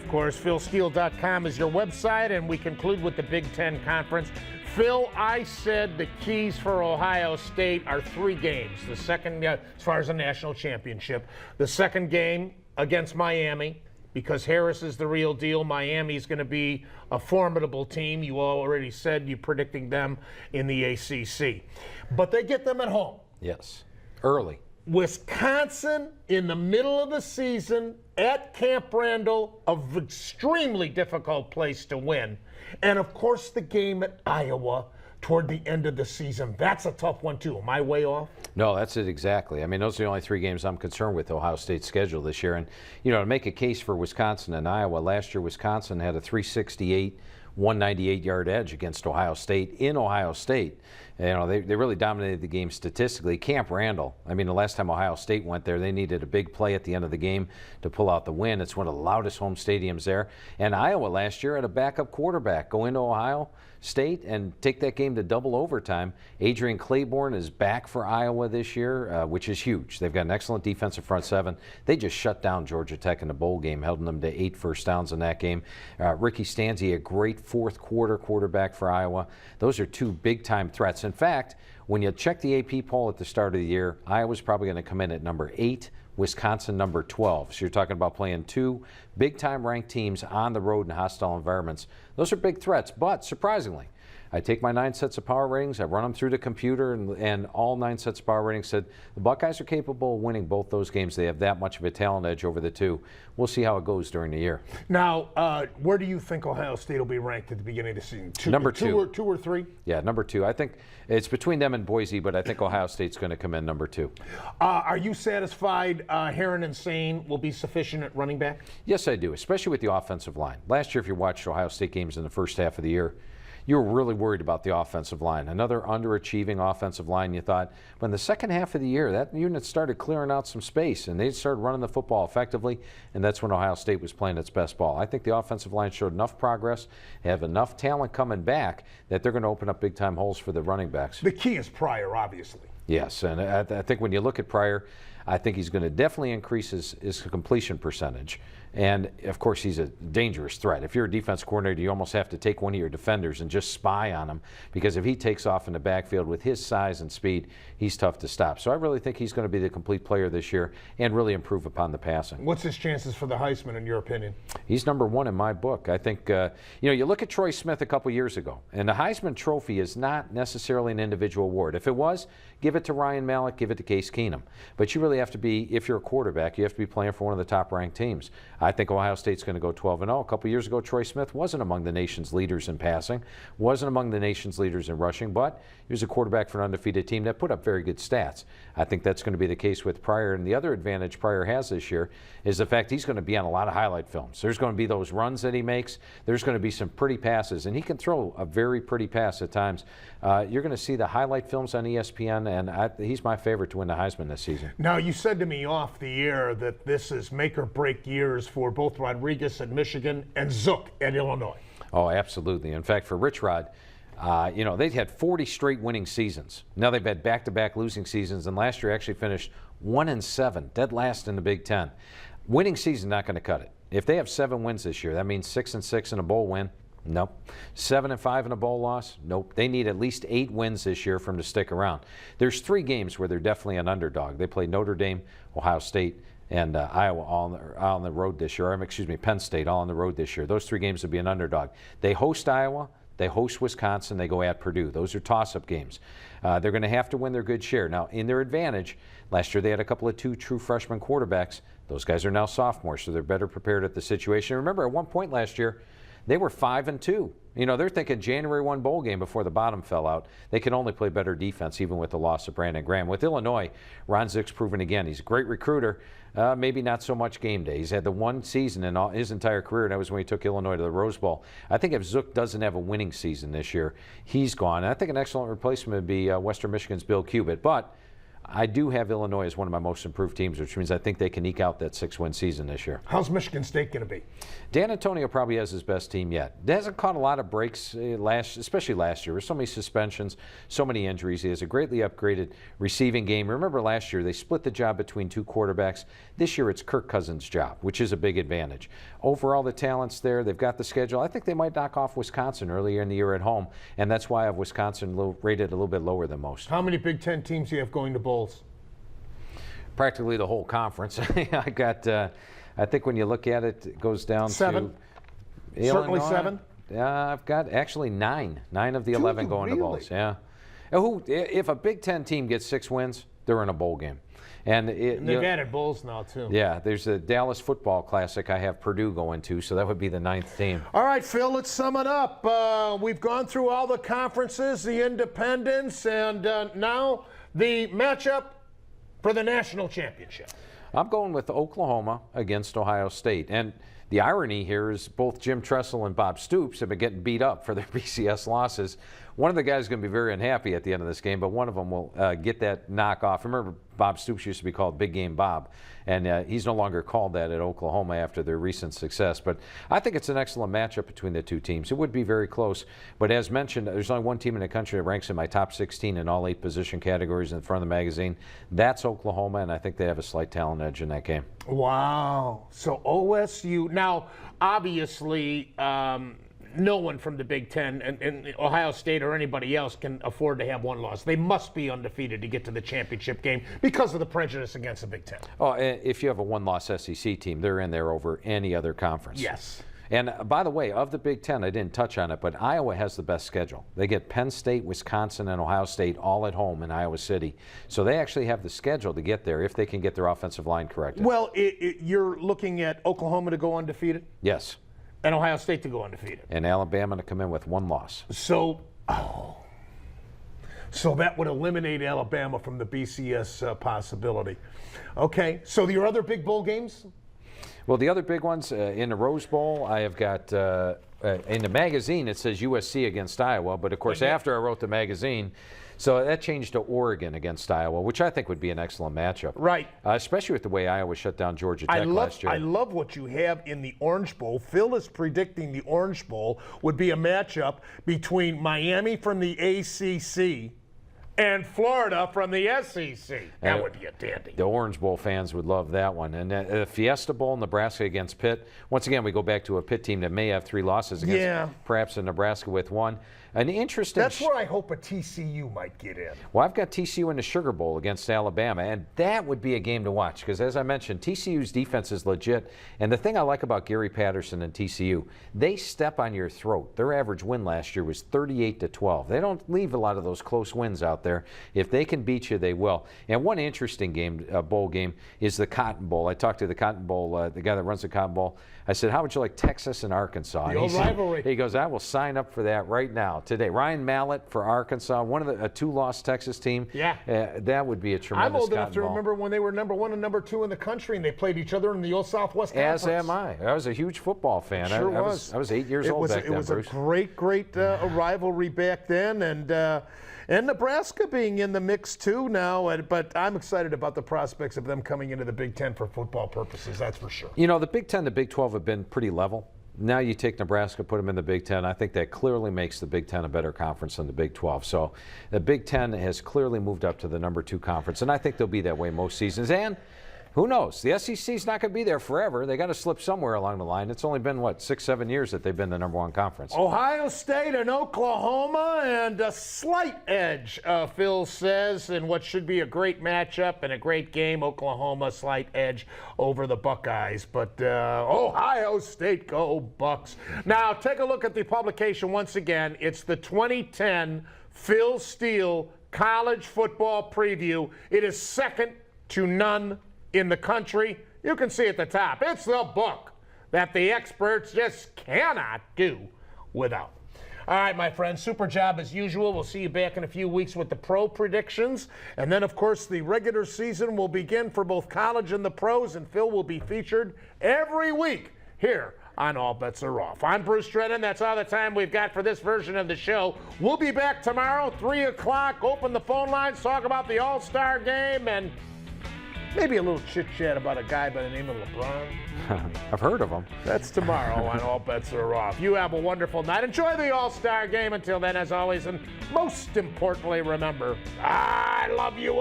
Of course, philsteele.com is your website, and we conclude with the Big Ten Conference. Phil, I said the keys for Ohio State are 3 games. The second, as far as the national championship, the second game against Miami, because Harris is the real deal. Miami's going to be a formidable team. You already said you're predicting them in the ACC. But they get them at home. Yes, early. Wisconsin in the middle of the season at Camp Randall, an extremely difficult place to win. And, of course, the game at Iowa toward the end of the season. That's a tough one, too. Am I way off? No, that's it exactly. I mean, those are the only 3 games I'm concerned with Ohio State's schedule this year. And, you know, to make a case for Wisconsin and Iowa, last year Wisconsin had a 368, 198-yard edge against Ohio State in Ohio State. You know, they really dominated the game statistically. Camp Randall, I mean, the last time Ohio State went there, they needed a big play at the end of the game to pull out the win. It's one of the loudest home stadiums there. And Iowa last year had a backup quarterback go into Ohio State and take that game to double overtime. Adrian Claiborne is back for Iowa this year, which is huge. They've got an excellent defensive front 7. They just shut down Georgia Tech in the bowl game, held them to 8 first downs in that game. Ricky Stanzi, a great fourth quarter quarterback for Iowa. Those are 2 big-time threats. In fact, when you check the AP poll at the start of the year, Iowa's probably going to come in at number 8, Wisconsin number 12. So you're talking about playing 2 big-time ranked teams on the road in hostile environments. Those are big threats, but surprisingly, I take my 9 sets of power ratings, I run them through the computer, and all 9 sets of power ratings said the Buckeyes are capable of winning both those games. They have that much of a talent edge over the 2. We'll see how it goes during the year. Now, where do you think Ohio State will be ranked at the beginning of the season? Number 2. 2 or 3? Yeah, number 2. I think it's between them and Boise, but I think Ohio State's going to come in number 2. Are you satisfied Herron and Sane will be sufficient at running back? Yes, I do, especially with the offensive line. Last year, if you watched Ohio State games in the first half of the year, you were really worried about the offensive line. Another underachieving offensive line, you thought. When the second half of the year, that unit started clearing out some space, and they started running the football effectively, and that's when Ohio State was playing its best ball. I think the offensive line showed enough progress, have enough talent coming back, that they're going to open up big-time holes for the running backs. The key is Pryor, obviously. Yes, and I think when you look at Pryor, I think he's going to definitely increase his completion percentage. And, of course, he's a dangerous threat. If you're a defense coordinator, you almost have to take one of your defenders and just spy on him, because if he takes off in the backfield with his size and speed, he's tough to stop. So I really think he's going to be the complete player this year and really improve upon the passing. What's his chances for the Heisman, in your opinion? He's number 1 in my book. I think, you know, you look at Troy Smith a couple years ago, and the Heisman Trophy is not necessarily an individual award. If it was, give it to Ryan Mallett, give it to Case Keenum. But you really have to be, if you're a quarterback, you have to be playing for one of the top-ranked teams. I think Ohio State's going to go 12-0. A couple years ago, Troy Smith wasn't among the nation's leaders in passing, wasn't among the nation's leaders in rushing, but he was a quarterback for an undefeated team that put up very good stats. I think that's going to be the case with Pryor. And the other advantage Pryor has this year is the fact he's going to be on a lot of highlight films. There's going to be those runs that he makes. There's going to be some pretty passes, and he can throw a very pretty pass at times. You're going to see the highlight films on ESPN, and he's my favorite to win the Heisman this season. Now, you said to me off the air that this is make or break years for both Rodriguez at Michigan and Zook at Illinois. Oh, absolutely. In fact, for Rich Rod, you know, they've had 40 straight winning seasons. Now they've had back-to-back losing seasons, and last year actually finished 1-7, dead last in the Big Ten. Winning season not going to cut it. If they have 7 wins this year, that means 6-6 in a bowl win. Nope. 7-5 in a bowl loss? Nope. They need at least 8 wins this year for them to stick around. There's 3 games where they're definitely an underdog. They play Notre Dame, Ohio State, and Iowa all on the road this year. Or, excuse me, Penn State all on the road this year. Those 3 games would be an underdog. They host Iowa, they host Wisconsin, they go at Purdue. Those are toss-up games. They're going to have to win their good share. Now, in their advantage, last year they had a couple of 2 true freshman quarterbacks. Those guys are now sophomores, so they're better prepared at the situation. Remember, at one point last year, they were 5-2. You know, they're thinking January 1 bowl game before the bottom fell out. They can only play better defense, even with the loss of Brandon Graham. With Illinois, Ron Zick's proven again he's a great recruiter. Maybe not so much game day. He's had the one season in his entire career, and that was when he took Illinois to the Rose Bowl. I think if Zook doesn't have a winning season this year, he's gone. And I think an excellent replacement would be Western Michigan's Bill Cubit. But I do have Illinois as one of my most improved teams, which means I think they can eke out that 6-win season this year. How's Michigan State going to be? Dan Antonio probably has his best team yet. He hasn't caught a lot of breaks, especially last year. There's so many suspensions, so many injuries. He has a greatly upgraded receiving game. Remember last year, they split the job between two quarterbacks. This year, it's Kirk Cousins' job, which is a big advantage. Overall, the talent's there. They've got the schedule. I think they might knock off Wisconsin earlier in the year at home, and that's why I have Wisconsin rated a little bit lower than most. How many Big Ten teams do you have going to bowls? Practically the whole conference. I got, I think when you look at it, it goes down 7. to Certainly Illinois. 7. I've got actually 9 of the 11 going to bowls. Yeah. If a Big Ten team gets 6 wins, they're in a bowl game. And they've added bowls now, too. Yeah, there's a Dallas Football Classic I have Purdue going to, so that would be the 9th team. All right, Phil, let's sum it up. We've gone through all the conferences, the independents, and now the matchup for the national championship. I'm going with Oklahoma against Ohio State. And the irony here is both Jim Tressel and Bob Stoops have been getting beat up for their BCS losses. One of the guys is going to be very unhappy at the end of this game, but one of them will get that knock off. Remember, Bob Stoops used to be called Big Game Bob, and he's no longer called that at Oklahoma after their recent success. But I think it's an excellent matchup between the two teams. It would be very close, but as mentioned, there's only one team in the country that ranks in my top 16 in all 8 position categories in the front of the magazine. That's Oklahoma, and I think they have a slight talent edge in that game. Wow. So OSU. Now, obviously, no one from the Big Ten and Ohio State or anybody else can afford to have one loss. They must be undefeated to get to the championship game because of the prejudice against the Big Ten. Oh, if you have a one-loss SEC team, they're in there over any other conference. Yes. And by the way, of the Big Ten, I didn't touch on it, but Iowa has the best schedule. They get Penn State, Wisconsin, and Ohio State all at home in Iowa City. So they actually have the schedule to get there if they can get their offensive line corrected. Well, you're looking at Oklahoma to go undefeated? Yes. And Ohio State to go undefeated. And Alabama to come in with 1 loss. So that would eliminate Alabama from the BCS possibility. Okay, so your other big bowl games? Well, the other big ones, in the Rose Bowl, I have got, in the magazine it says USC against Iowa, but of course after I wrote the magazine, so that changed to Oregon against Iowa, which I think would be an excellent matchup. Right. Especially with the way Iowa shut down Georgia Tech last year. I love what you have in the Orange Bowl. Phil is predicting the Orange Bowl would be a matchup between Miami from the ACC and Florida from the SEC. That would be a dandy. The Orange Bowl fans would love that one. And the Fiesta Bowl, Nebraska against Pitt. Once again, we go back to a Pitt team that may have 3 losses against perhaps a Nebraska with 1. An interesting. That's where I hope a TCU might get in. Well, I've got TCU in the Sugar Bowl against Alabama, and that would be a game to watch because, as I mentioned, TCU's defense is legit. And the thing I like about Gary Patterson and TCU, they step on your throat. Their average win last year was 38-12. They don't leave a lot of those close wins out there. If they can beat you, they will. And one interesting game, bowl game, is the Cotton Bowl. I talked to the Cotton Bowl, the guy that runs the Cotton Bowl. I said, how would you like Texas and Arkansas? The old rivalry. He goes, I will sign up for that right now, today. Ryan Mallett for Arkansas, one of a 2-loss Texas team. Yeah. That would be a tremendous I'm old enough Cotton to Bowl. remember when they were number 1 and number 2 in the country, and they played each other in the old Southwest Conference. As am I. I was a huge football fan. Sure was. I was 8 years old back then, Bruce. It was a great rivalry back then, and Nebraska being in the mix too now. But I'm excited about the prospects of them coming into the Big Ten for football purposes. That's for sure. You know, the Big Ten, the Big 12 have been pretty level. Now you take Nebraska, put them in the Big Ten. I think that clearly makes the Big Ten a better conference than the Big 12. So the Big Ten has clearly moved up to the number 2 conference, and I think they'll be that way most seasons. And who knows? The SEC's not going to be there forever. They got to slip somewhere along the line. It's only been, 6-7 years that they've been the number 1 conference. Ohio State and Oklahoma, and a slight edge, Phil says, in what should be a great matchup and a great game. Oklahoma, slight edge over the Buckeyes. But Ohio State, go Bucks. Now, take a look at the publication once again. It's the 2010 Phil Steele College Football Preview. It is second to none in the country. You can see at the top, it's the book that the experts just cannot do without. All right, my friends, super job as usual. We'll see you back in a few weeks with the pro predictions. And then, of course, the regular season will begin for both college and the pros, and Phil will be featured every week here on All Bets Are Off. I'm Bruce Drennan. That's all the time we've got for this version of the show. We'll be back tomorrow, 3 o'clock. Open the phone lines, talk about the All-Star game, and maybe a little chit-chat about a guy by the name of LeBron. I've heard of him. That's tomorrow on All Bets Are Off. You have a wonderful night. Enjoy the All-Star game. Until then, as always, and most importantly, remember, I love you all.